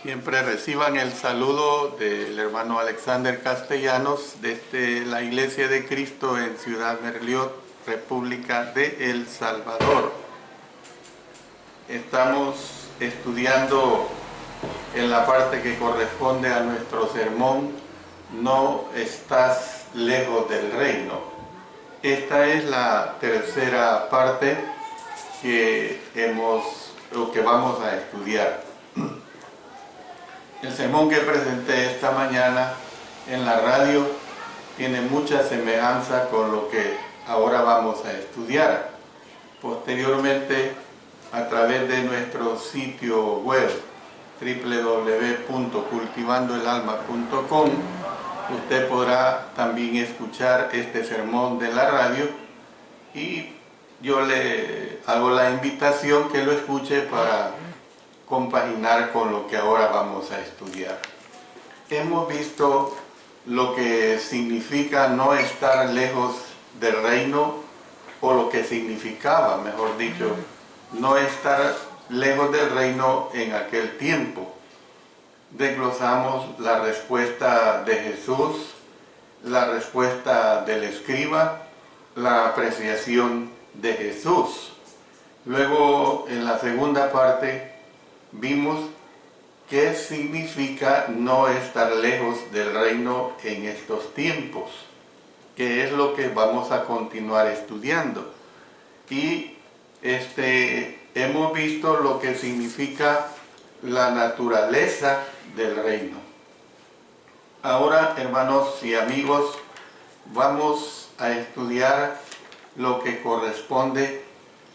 Siempre reciban el saludo del hermano Alexander Castellanos desde la Iglesia de Cristo en Ciudad Merliot, República de El Salvador. Estamos estudiando en la parte que corresponde a nuestro sermón, No estás lejos del reino. Esta es la tercera parte que vamos a estudiar. El sermón que presenté esta mañana en la radio tiene mucha semejanza con lo que ahora vamos a estudiar. Posteriormente, a través de nuestro sitio web www.cultivandoelalma.com, usted podrá también escuchar este sermón de la radio y yo le hago la invitación que lo escuche para compaginar con lo que ahora vamos a estudiar. Hemos visto lo que significa no estar lejos del reino, o lo que significaba, mejor dicho, no estar lejos del reino en aquel tiempo. Desglosamos la respuesta de Jesús, la respuesta del escriba, la apreciación de Jesús. Luego, en la segunda parte, vimos qué significa no estar lejos del reino en estos tiempos, que es lo que vamos a continuar estudiando. Y hemos visto lo que significa la naturaleza del reino. Ahora, hermanos y amigos, vamos a estudiar lo que corresponde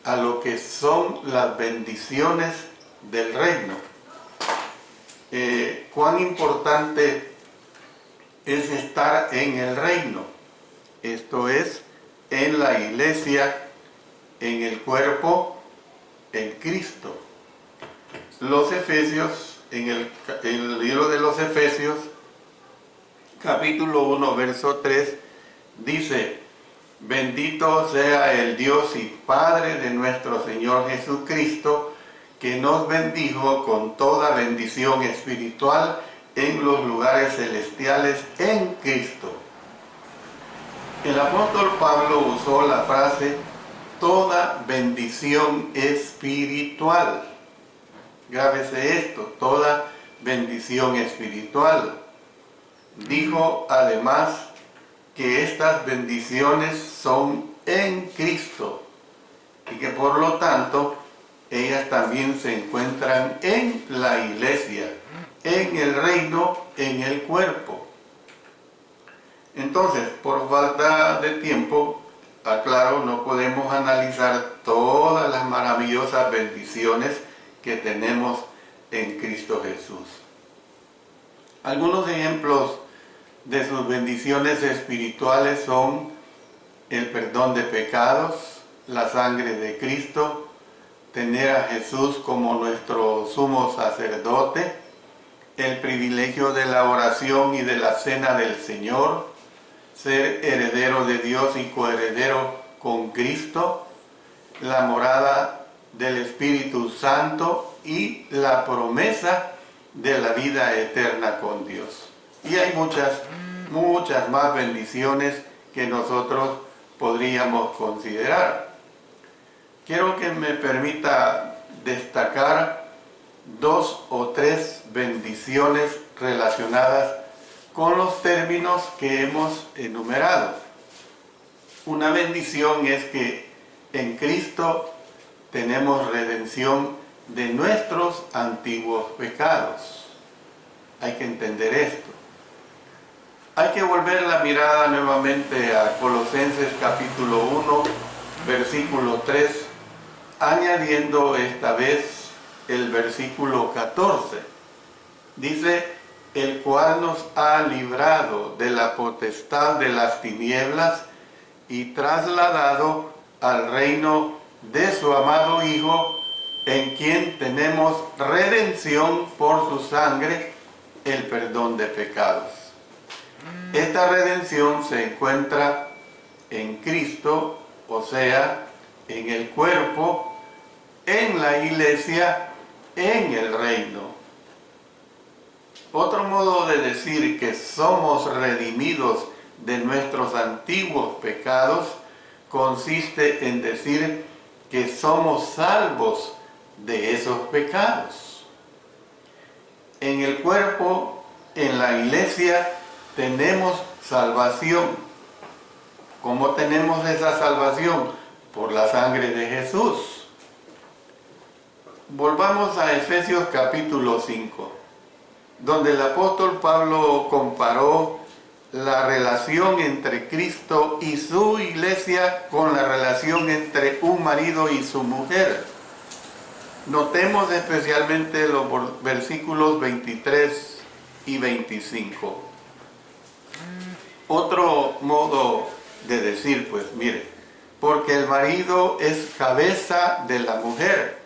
a lo que son las bendiciones del reino. Cuán importante es estar en el reino, esto es, en la iglesia, en el cuerpo, en Cristo. Los Efesios, en el libro de los Efesios, capítulo 1, verso 3, dice: bendito sea el Dios y Padre de nuestro Señor Jesucristo, que nos bendijo con toda bendición espiritual en los lugares celestiales en Cristo. El apóstol Pablo usó la frase toda bendición espiritual. Grábese esto, toda bendición espiritual. Dijo además que estas bendiciones son en Cristo y que por lo tanto ellas también se encuentran en la iglesia, en el reino, en el cuerpo. Entonces, por falta de tiempo, aclaro, no podemos analizar todas las maravillosas bendiciones que tenemos en Cristo Jesús. Algunos ejemplos de sus bendiciones espirituales son el perdón de pecados, la sangre de Cristo, tener a Jesús como nuestro sumo sacerdote, el privilegio de la oración y de la cena del Señor, ser heredero de Dios y coheredero con Cristo, la morada del Espíritu Santo y la promesa de la vida eterna con Dios. Y hay muchas más bendiciones que nosotros podríamos considerar. Quiero que me permita destacar 2 o 3 bendiciones relacionadas con los términos que hemos enumerado. Una bendición es que en Cristo tenemos redención de nuestros antiguos pecados. Hay que entender esto. Hay que volver la mirada nuevamente a Colosenses capítulo 1, versículo 3, añadiendo esta vez el versículo 14. Dice: el cual nos ha librado de la potestad de las tinieblas y trasladado al reino de su amado Hijo, en quien tenemos redención por su sangre, el perdón de pecados. Esta redención se encuentra en Cristo, o sea, en el cuerpo, en la iglesia, en el reino. Otro modo de decir que somos redimidos de nuestros antiguos pecados consiste en decir que somos salvos de esos pecados. En el cuerpo, en la iglesia, tenemos salvación. ¿Cómo tenemos esa salvación? Por la sangre de Jesús. Volvamos a Efesios capítulo 5, donde el apóstol Pablo comparó la relación entre Cristo y su iglesia con la relación entre un marido y su mujer. Notemos especialmente los versículos 23 y 25. Otro modo de decir, pues mire, porque el marido es cabeza de la mujer,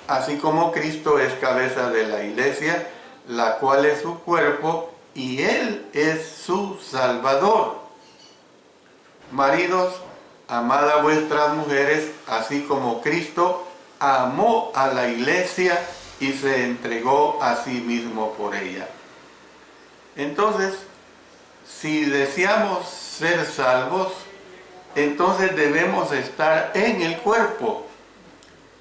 así como Cristo es cabeza de la iglesia, la cual es su cuerpo, y Él es su Salvador. Maridos, amad a vuestras mujeres, así como Cristo amó a la iglesia y se entregó a sí mismo por ella. Entonces, si deseamos ser salvos, entonces debemos estar en el cuerpo.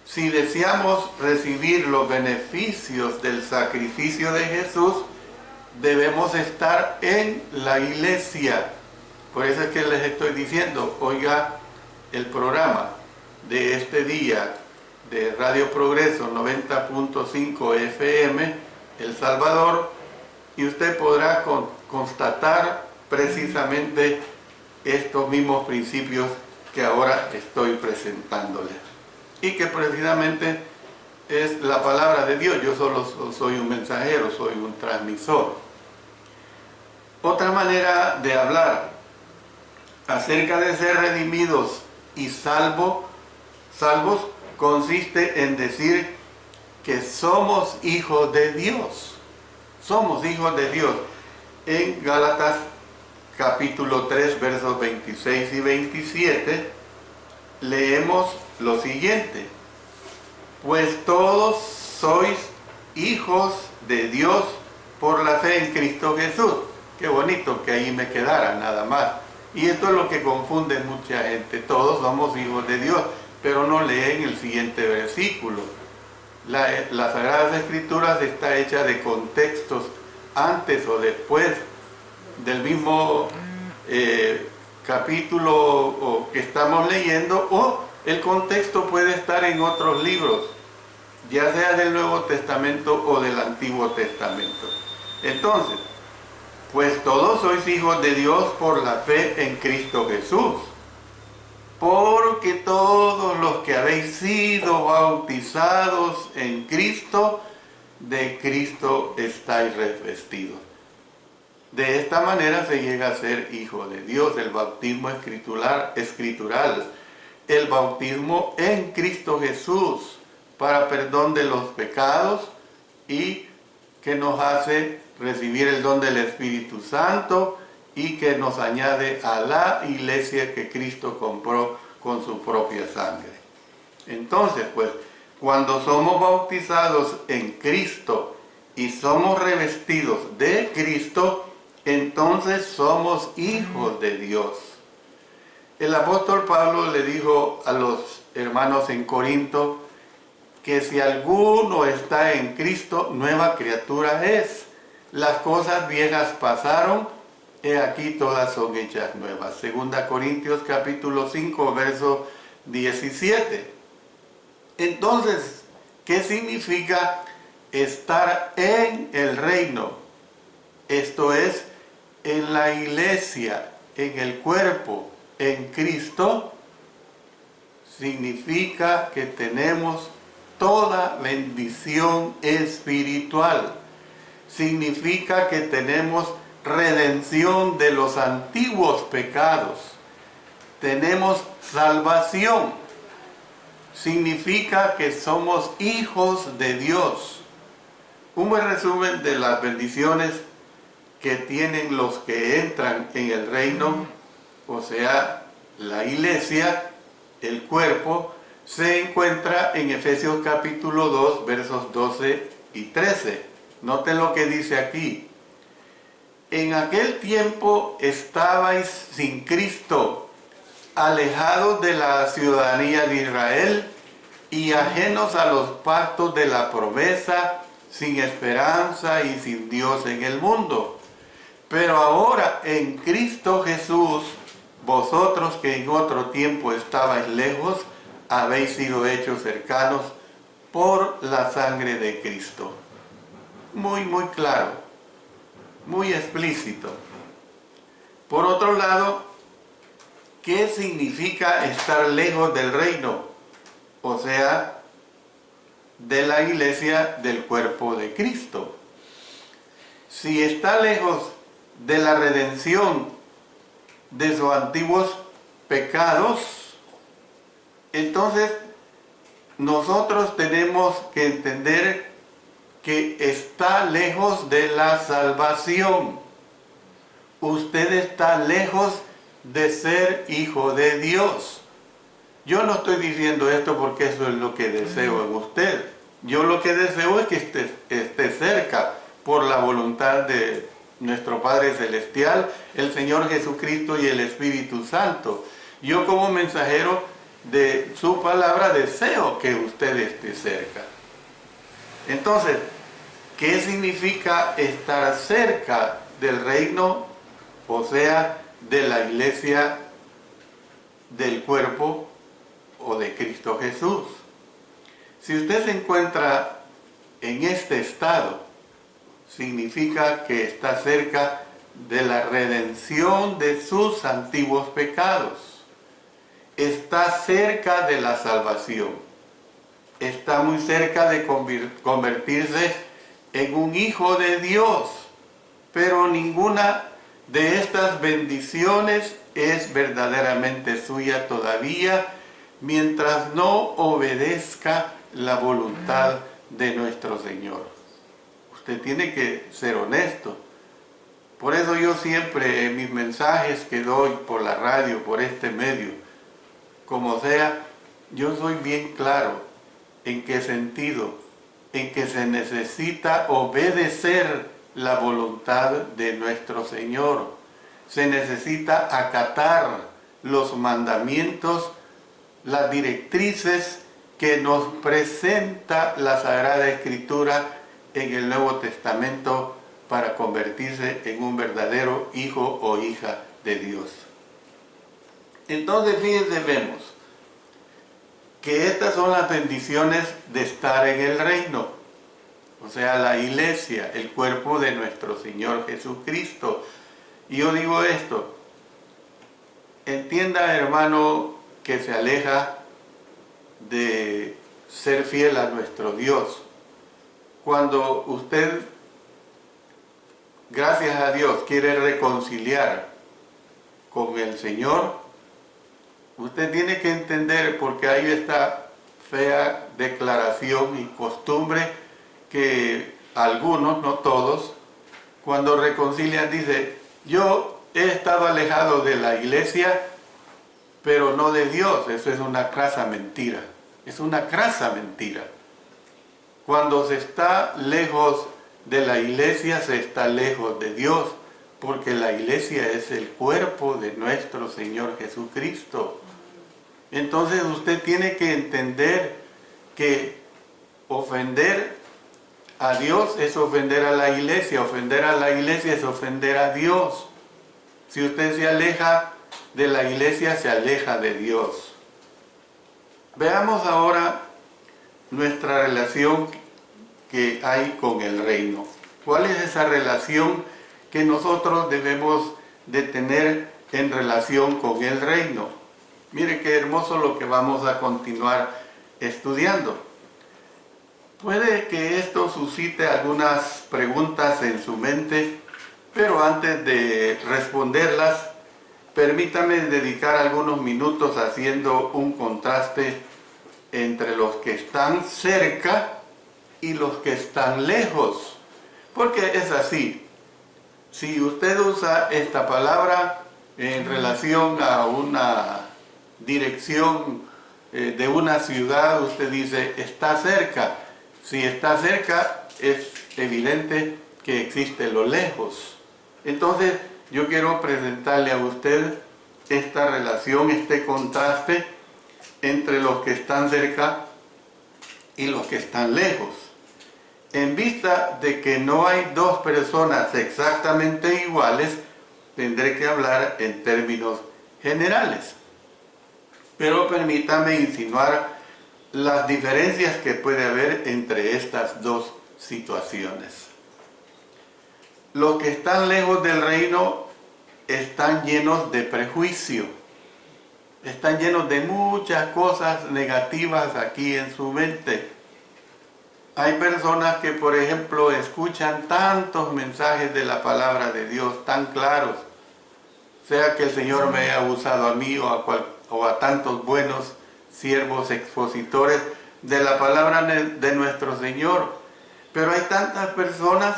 Si deseamos recibir los beneficios del sacrificio de Jesús, debemos estar en la iglesia. Por eso es que les estoy diciendo, oiga el programa de este día de Radio Progreso 90.5 FM, El Salvador, y usted podrá constatar precisamente estos mismos principios que ahora estoy presentándoles. Y que precisamente es la palabra de Dios. Yo solo soy un mensajero, soy un transmisor. Otra manera de hablar acerca de ser redimidos y salvos consiste en decir que somos hijos de Dios. Somos hijos de Dios. En Gálatas capítulo 3, versos 26 y 27, leemos lo siguiente: pues todos sois hijos de Dios por la fe en Cristo Jesús. Qué bonito que ahí me quedara nada más. Y esto es lo que confunde mucha gente. Todos somos hijos de Dios, pero no leen el siguiente versículo. Las Sagradas Escrituras está hecha de contextos antes o después del mismo capítulo que estamos leyendo, o el contexto puede estar en otros libros, ya sea del Nuevo Testamento o del Antiguo Testamento. Entonces, pues todos sois hijos de Dios por la fe en Cristo Jesús, porque todos los que habéis sido bautizados en Cristo, de Cristo estáis revestidos. De esta manera se llega a ser hijo de Dios. El bautismo escritural, el bautismo en Cristo Jesús para perdón de los pecados, y que nos hace recibir el don del Espíritu Santo y que nos añade a la iglesia que Cristo compró con su propia sangre. Entonces, pues, cuando somos bautizados en Cristo y somos revestidos de Cristo, entonces somos hijos de Dios. El apóstol Pablo le dijo a los hermanos en Corinto que si alguno está en Cristo, nueva criatura es. Las cosas viejas pasaron, he aquí todas son hechas nuevas. 2 Corintios capítulo 5, verso 17. Entonces, ¿qué significa estar en el reino? Esto es, en la iglesia, en el cuerpo, en Cristo. Significa que tenemos toda bendición espiritual. Significa que tenemos redención de los antiguos pecados. Tenemos salvación. Significa que somos hijos de Dios. Un buen resumen de las bendiciones que tienen los que entran en el reino, o sea, la iglesia, el cuerpo, se encuentra en Efesios capítulo 2, versos 12 y 13. Noten lo que dice aquí: En aquel tiempo estabais sin Cristo, alejados de la ciudadanía de Israel y ajenos a los pactos de la promesa, sin esperanza y sin Dios en el mundo. Pero ahora en Cristo Jesús, vosotros que en otro tiempo estabais lejos, habéis sido hechos cercanos por la sangre de Cristo. Muy claro, muy explícito. Por otro lado, ¿qué significa estar lejos del reino? O sea, de la iglesia, del cuerpo de Cristo. Si está lejos de la redención de sus antiguos pecados, entonces nosotros tenemos que entender que está lejos de la salvación. Usted está lejos de ser hijo de Dios. Yo no estoy diciendo esto porque eso es lo que deseo en usted. Yo lo que deseo es que esté cerca por la voluntad de nuestro Padre Celestial, el Señor Jesucristo y el Espíritu Santo. Yo como mensajero de su palabra deseo que usted esté cerca. Entonces, ¿qué significa estar cerca del reino? O sea, de la iglesia, del cuerpo o de Cristo Jesús. Si usted se encuentra en este estado, significa que está cerca de la redención de sus antiguos pecados. Está cerca de la salvación. Está muy cerca de convertirse en un hijo de Dios. Pero ninguna de estas bendiciones es verdaderamente suya todavía mientras no obedezca la voluntad de nuestro Señor. Usted tiene que ser honesto. Por eso yo siempre en mis mensajes que doy por la radio, por este medio, como sea, yo soy bien claro en qué sentido, en que se necesita obedecer la voluntad de nuestro Señor. Se necesita acatar los mandamientos, las directrices que nos presenta la Sagrada Escritura en el Nuevo Testamento para convertirse en un verdadero hijo o hija de Dios. Entonces, fíjense, vemos que estas son las bendiciones de estar en el reino. O sea, la iglesia, el cuerpo de nuestro Señor Jesucristo. Y yo digo esto, entienda, hermano, que se aleja de ser fiel a nuestro Dios. Cuando usted, gracias a Dios, quiere reconciliar con el Señor, usted tiene que entender, porque hay esta fea declaración y costumbre que algunos, no todos, cuando reconcilian, dice: yo he estado alejado de la iglesia, pero no de Dios. Eso es una crasa mentira. Es una crasa mentira. Cuando se está lejos de la iglesia, se está lejos de Dios, porque la iglesia es el cuerpo de nuestro Señor Jesucristo. Entonces usted tiene que entender que ofender a Dios es ofender a la iglesia es ofender a Dios. Si usted se aleja de la iglesia, se aleja de Dios. Veamos ahora nuestra relación que hay con el reino. ¿Cuál es esa relación que nosotros debemos de tener en relación con el reino? Mire qué hermoso lo que vamos a continuar estudiando. Puede que esto suscite algunas preguntas en su mente, pero antes de responderlas, permítame dedicar algunos minutos haciendo un contraste entre los que están cerca y los que están lejos. Porque es así. Si usted usa esta palabra en relación a una dirección de una ciudad, usted dice está cerca. Si está cerca, es evidente que existe lo lejos. Entonces, yo quiero presentarle a usted esta relación, este contraste entre los que están cerca y los que están lejos. En vista de que no hay dos personas exactamente iguales, tendré que hablar en términos generales. Pero permítame insinuar las diferencias que puede haber entre estas dos situaciones. Los que están lejos del reino están llenos de prejuicio, están llenos de muchas cosas negativas aquí en su mente. Hay personas que, por ejemplo, escuchan tantos mensajes de la palabra de Dios tan claros, sea que el Señor me haya usado a mí o a tantos buenos siervos expositores de la palabra de nuestro Señor. Pero hay tantas personas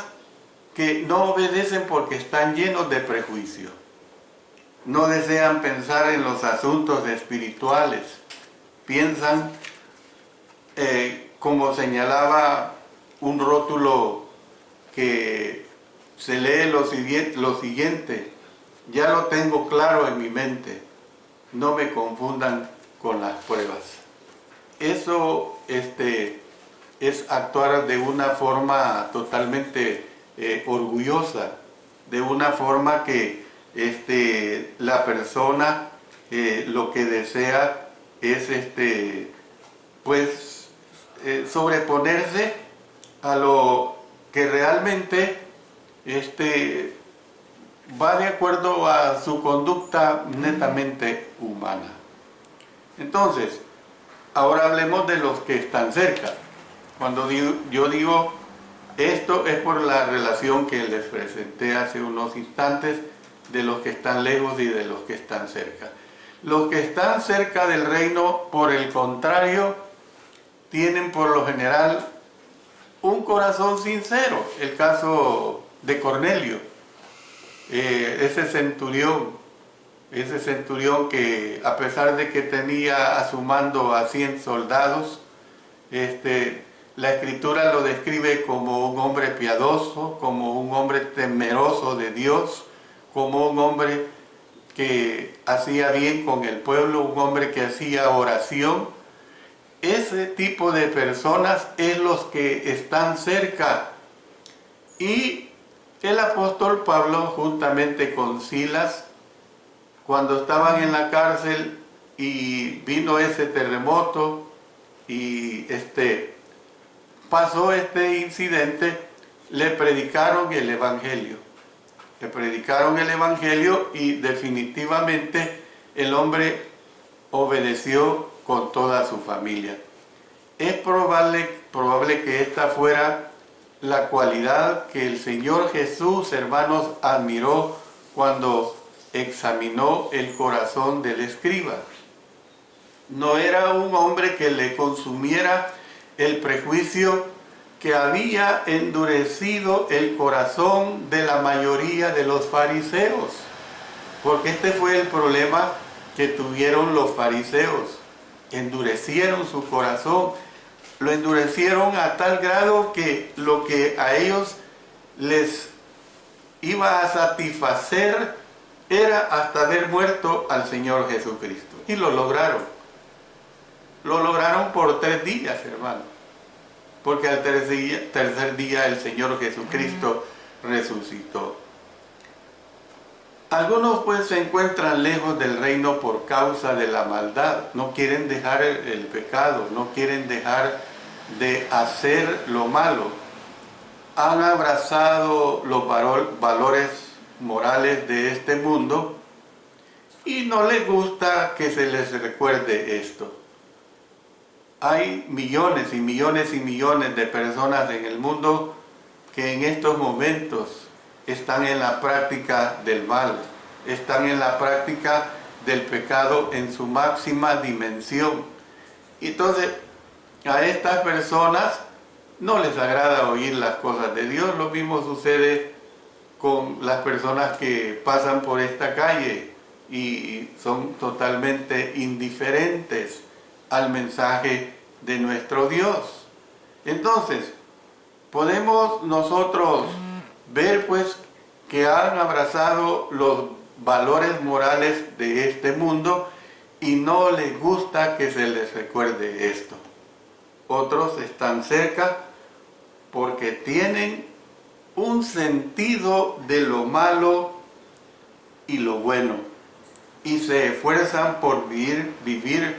que no obedecen porque están llenos de prejuicio. No desean pensar en los asuntos espirituales. Piensan, como señalaba un rótulo que se lee lo siguiente: ya lo tengo claro en mi mente, no me confundan con las pruebas. Eso es actuar de una forma totalmente orgullosa, de una forma que la persona lo que desea es sobreponerse a lo que realmente va de acuerdo a su conducta netamente humana. Entonces, ahora hablemos de los que están cerca. Cuando yo digo esto, es por la relación que les presenté hace unos instantes de los que están lejos y de los que están cerca. Los que están cerca del reino, por el contrario, tienen por lo general un corazón sincero. El caso de Cornelio, ese centurión que, a pesar de que tenía a su mando a 100 soldados, la Escritura lo describe como un hombre piadoso, como un hombre temeroso de Dios, como un hombre que hacía bien con el pueblo, un hombre que hacía oración. Ese tipo de personas es los que están cerca. Y el apóstol Pablo, juntamente con Silas, cuando estaban en la cárcel y vino ese terremoto y pasó este incidente, le predicaron el Evangelio. Le predicaron el Evangelio y definitivamente el hombre obedeció con toda su familia. Es probable que esta fuera la cualidad que el Señor Jesús, hermanos, admiró cuando examinó el corazón del escriba. No era un hombre que le consumiera el prejuicio que había endurecido el corazón de la mayoría de los fariseos, porque este fue el problema que tuvieron los fariseos. Endurecieron su corazón, lo endurecieron a tal grado que lo que a ellos les iba a satisfacer era hasta ver muerto al Señor Jesucristo. Y lo lograron. Lo lograron por 3 días, hermano. Porque al tercer día el Señor Jesucristo resucitó. Algunos pues se encuentran lejos del reino por causa de la maldad. No quieren dejar el pecado, no quieren dejar de hacer lo malo. Han abrazado los valores morales de este mundo y no les gusta que se les recuerde esto. Hay millones y millones y millones de personas en el mundo que en estos momentos están en la práctica del mal, están en la práctica del pecado en su máxima dimensión. Entonces, a estas personas no les agrada oír las cosas de Dios. Lo mismo sucede con las personas que pasan por esta calle y son totalmente indiferentes al mensaje de nuestro Dios. Entonces, podemos nosotros ver pues que han abrazado los valores morales de este mundo y no les gusta que se les recuerde esto. Otros están cerca porque tienen un sentido de lo malo y lo bueno y se esfuerzan por vivir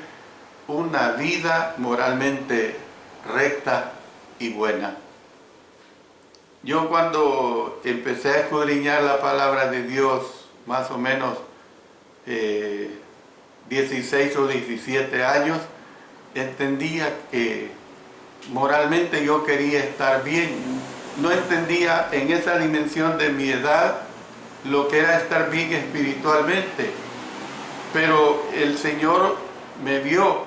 una vida moralmente recta y buena. Yo cuando empecé a escudriñar la palabra de Dios, más o menos 16 o 17 años, entendía que moralmente yo quería estar bien. No entendía en esa dimensión de mi edad lo que era estar bien espiritualmente. Pero el Señor me vio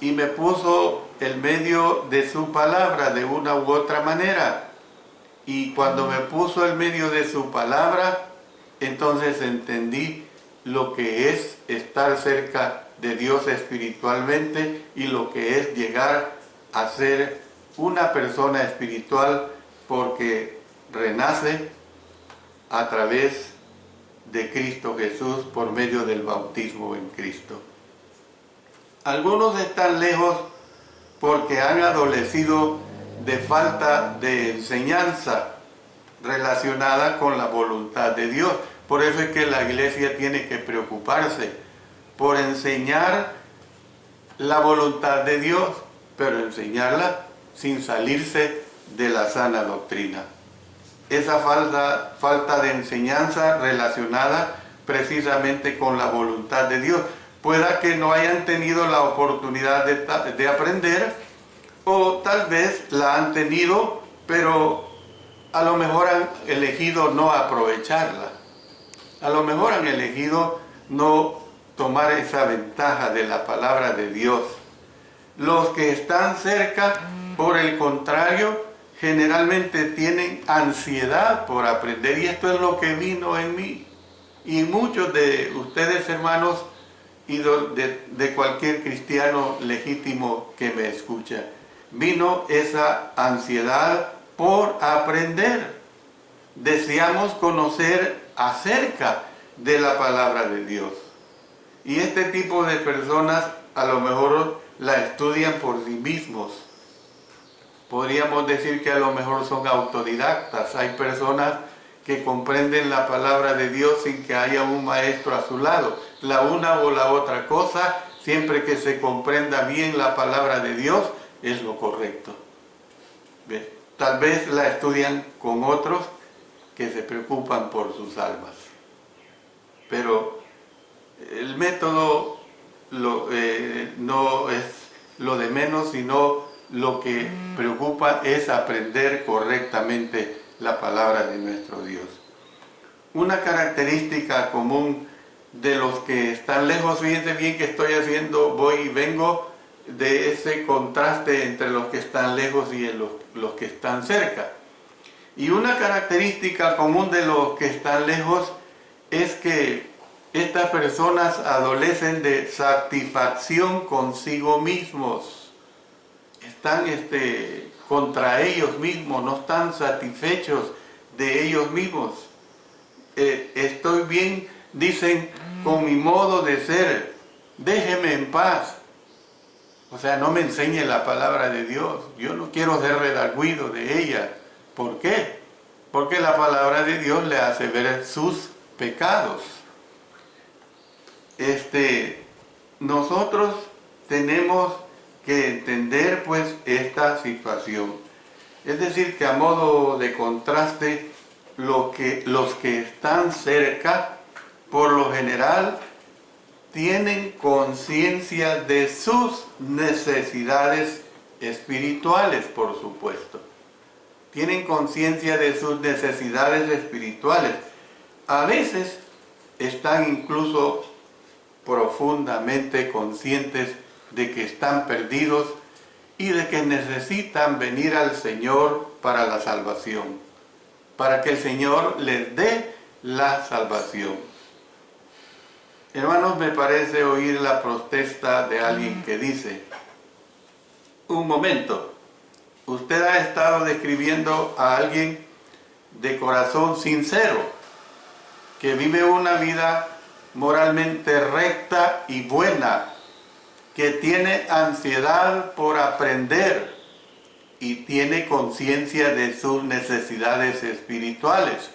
y me puso el medio de su palabra de una u otra manera. Y cuando me puso el medio de su palabra, entonces entendí lo que es estar cerca de Dios espiritualmente y lo que es llegar a ser una persona espiritual, porque renace a través de Cristo Jesús por medio del bautismo en Cristo. Algunos están lejos porque han adolecido de falta de enseñanza relacionada con la voluntad de Dios. Por eso es que la iglesia tiene que preocuparse por enseñar la voluntad de Dios, pero enseñarla sin salirse de la sana doctrina. Esa falta de enseñanza relacionada precisamente con la voluntad de Dios. Pueda que no hayan tenido la oportunidad de aprender, o tal vez la han tenido, pero a lo mejor han elegido no aprovecharla. A lo mejor han elegido no tomar esa ventaja de la palabra de Dios. Los que están cerca, por el contrario, generalmente tienen ansiedad por aprender, y esto es lo que vino en mí. Y muchos de ustedes, hermanos, y de cualquier cristiano legítimo que me escucha, vino esa ansiedad por aprender. Deseamos conocer acerca de la palabra de Dios. Y este tipo de personas a lo mejor la estudian por sí mismos. Podríamos decir que a lo mejor son autodidactas. Hay personas que comprenden la palabra de Dios sin que haya un maestro a su lado. La una o la otra cosa, siempre que se comprenda bien la palabra de Dios, es lo correcto. ¿Ves? Tal vez la estudian con otros que se preocupan por sus almas. Pero el método no es lo de menos, sino lo que preocupa es aprender correctamente la palabra de nuestro Dios. Una característica común de los que están lejos, fíjense bien que estoy haciendo, voy y vengo de ese contraste entre los que están lejos y los que están cerca. Y una característica común de los que están lejos es que estas personas adolecen de satisfacción consigo mismos. Están contra ellos mismos, no están satisfechos de ellos mismos. Estoy bien, dicen, con mi modo de ser, déjeme en paz. O sea, no me enseñe la palabra de Dios, yo no quiero ser redargüido de ella. ¿Por qué? Porque la palabra de Dios le hace ver sus pecados. Nosotros tenemos que entender pues esta situación. Es decir, que a modo de contraste, los que están cerca, por lo general, tienen conciencia de sus necesidades espirituales, por supuesto. Tienen conciencia de sus necesidades espirituales. A veces están incluso profundamente conscientes de que están perdidos y de que necesitan venir al Señor para la salvación, para que el Señor les dé la salvación. Hermanos, me parece oír la protesta de alguien que dice: un momento, usted ha estado describiendo a alguien de corazón sincero, que vive una vida moralmente recta y buena, que tiene ansiedad por aprender y tiene conciencia de sus necesidades espirituales.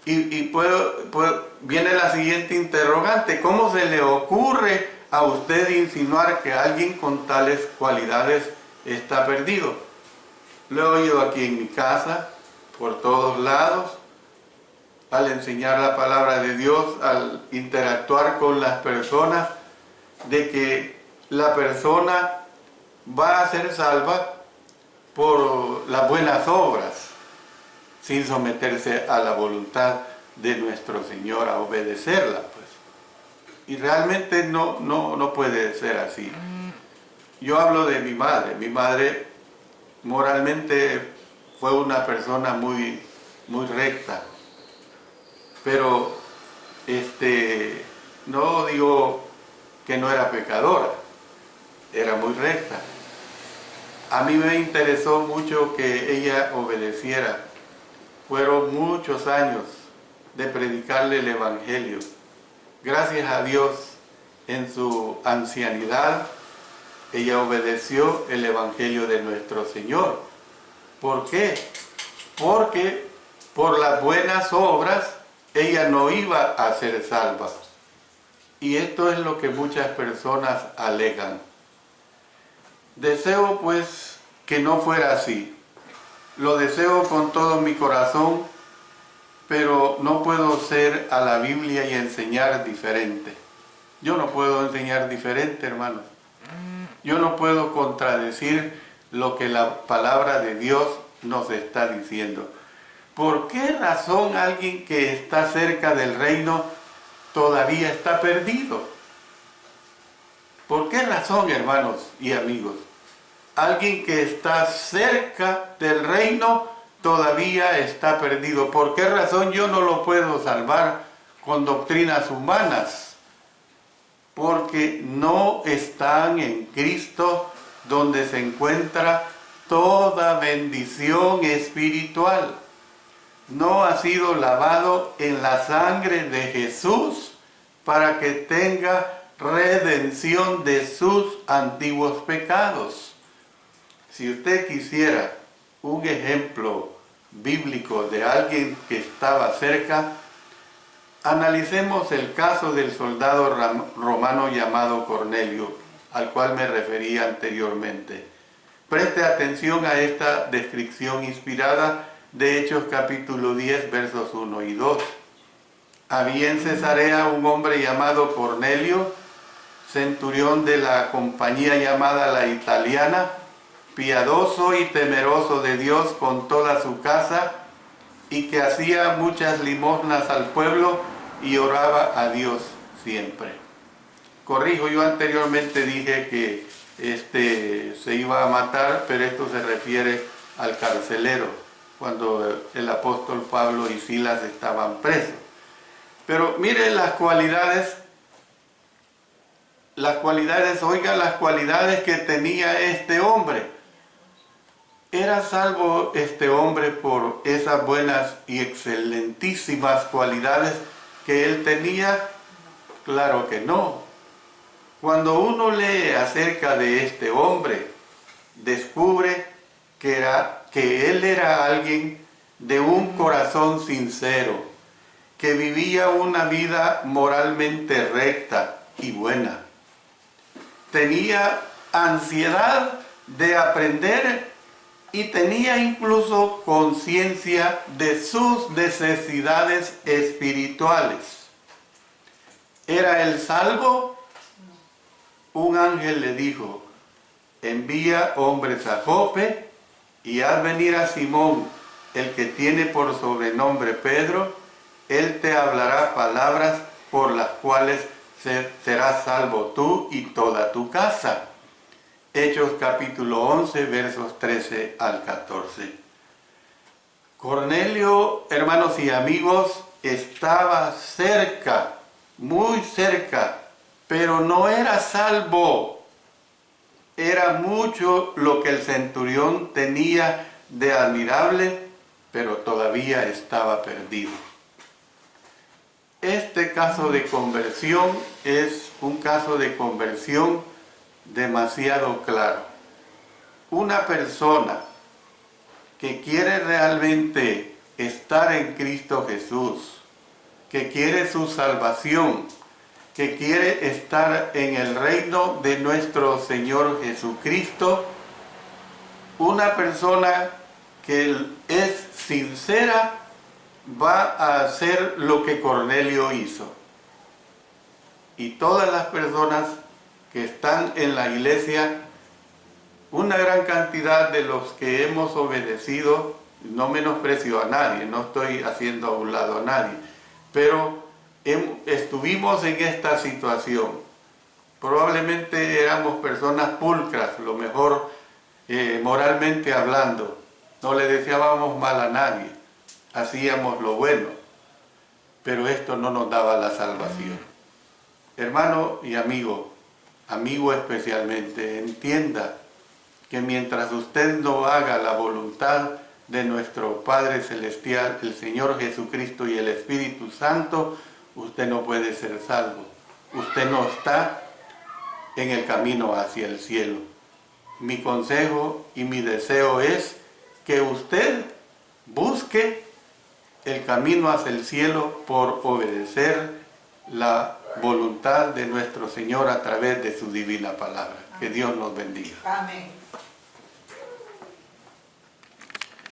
Viene la siguiente interrogante: ¿cómo se le ocurre a usted insinuar que alguien con tales cualidades está perdido? Lo he oído aquí en mi casa, por todos lados, al enseñar la palabra de Dios, al interactuar con las personas, de que la persona va a ser salva por las buenas obras, sin someterse a la voluntad de nuestro Señor, a obedecerla, pues. Y realmente no puede ser así. Yo hablo de mi madre. Mi madre moralmente fue una persona muy recta, pero no digo que no era pecadora, era muy recta. A mí me interesó mucho que ella obedeciera. Fueron muchos años de predicarle el Evangelio. Gracias a Dios, en su ancianidad, ella obedeció el Evangelio de nuestro Señor. ¿Por qué? Porque por las buenas obras ella no iba a ser salva. Y esto es lo que muchas personas alegan. Deseo pues que no fuera así. Lo deseo con todo mi corazón, pero no puedo ser a la Biblia y enseñar diferente. Yo no puedo enseñar diferente, hermanos. Yo no puedo contradecir lo que la palabra de Dios nos está diciendo. ¿Por qué razón alguien que está cerca del reino todavía está perdido? ¿Por qué razón, hermanos y amigos? Alguien que está cerca del reino todavía está perdido. ¿Por qué razón yo no lo puedo salvar con doctrinas humanas? Porque no están en Cristo, donde se encuentra toda bendición espiritual. No ha sido lavado en la sangre de Jesús para que tenga redención de sus antiguos pecados. Si usted quisiera un ejemplo bíblico de alguien que estaba cerca, analicemos el caso del soldado romano llamado Cornelio, al cual me referí anteriormente. Preste atención a esta descripción inspirada de Hechos capítulo 10, versos 1 y 2. Había en Cesarea un hombre llamado Cornelio, centurión de la compañía llamada la Italiana, piadoso y temeroso de Dios con toda su casa, y que hacía muchas limosnas al pueblo y oraba a Dios siempre. Corrijo, yo anteriormente dije que se iba a matar, pero esto se refiere al carcelero, cuando el apóstol Pablo y Silas estaban presos. Pero miren las cualidades, oiga las cualidades que tenía este hombre. ¿Era salvo este hombre por esas buenas y excelentísimas cualidades que él tenía? Claro que no. Cuando uno lee acerca de este hombre, descubre que él era alguien de un corazón sincero, que vivía una vida moralmente recta y buena. Tenía ansiedad de aprender y tenía incluso conciencia de sus necesidades espirituales. ¿Era él salvo? Un ángel le dijo: envía hombres a Jope y haz venir a Simón, el que tiene por sobrenombre Pedro. Él te hablará palabras por las cuales serás salvo tú y toda tu casa. Hechos capítulo 11, versos 13 al 14. Cornelio, hermanos y amigos, estaba cerca, muy cerca, pero no era salvo. Era mucho lo que el centurión tenía de admirable pero todavía estaba perdido. Este caso de conversión es un caso de conversión demasiado claro. Una persona que quiere realmente estar en Cristo Jesús, que quiere su salvación, que quiere estar en el reino de nuestro Señor Jesucristo, una persona que es sincera va a hacer lo que Cornelio hizo. Y todas las personas que están en la iglesia, una gran cantidad de los que hemos obedecido, no menosprecio a nadie, no estoy haciendo a un lado a nadie, pero estuvimos en esta situación. Probablemente éramos personas pulcras, lo mejor moralmente hablando, no le deseábamos mal a nadie, hacíamos lo bueno, pero esto no nos daba la salvación. Hermano y amigo especialmente, entienda que mientras usted no haga la voluntad de nuestro Padre Celestial, el Señor Jesucristo y el Espíritu Santo, usted no puede ser salvo. Usted no está en el camino hacia el cielo. Mi consejo y mi deseo es que usted busque el camino hacia el cielo por obedecer la voluntad de nuestro Señor a través de su divina palabra. Que Dios nos bendiga. Amén.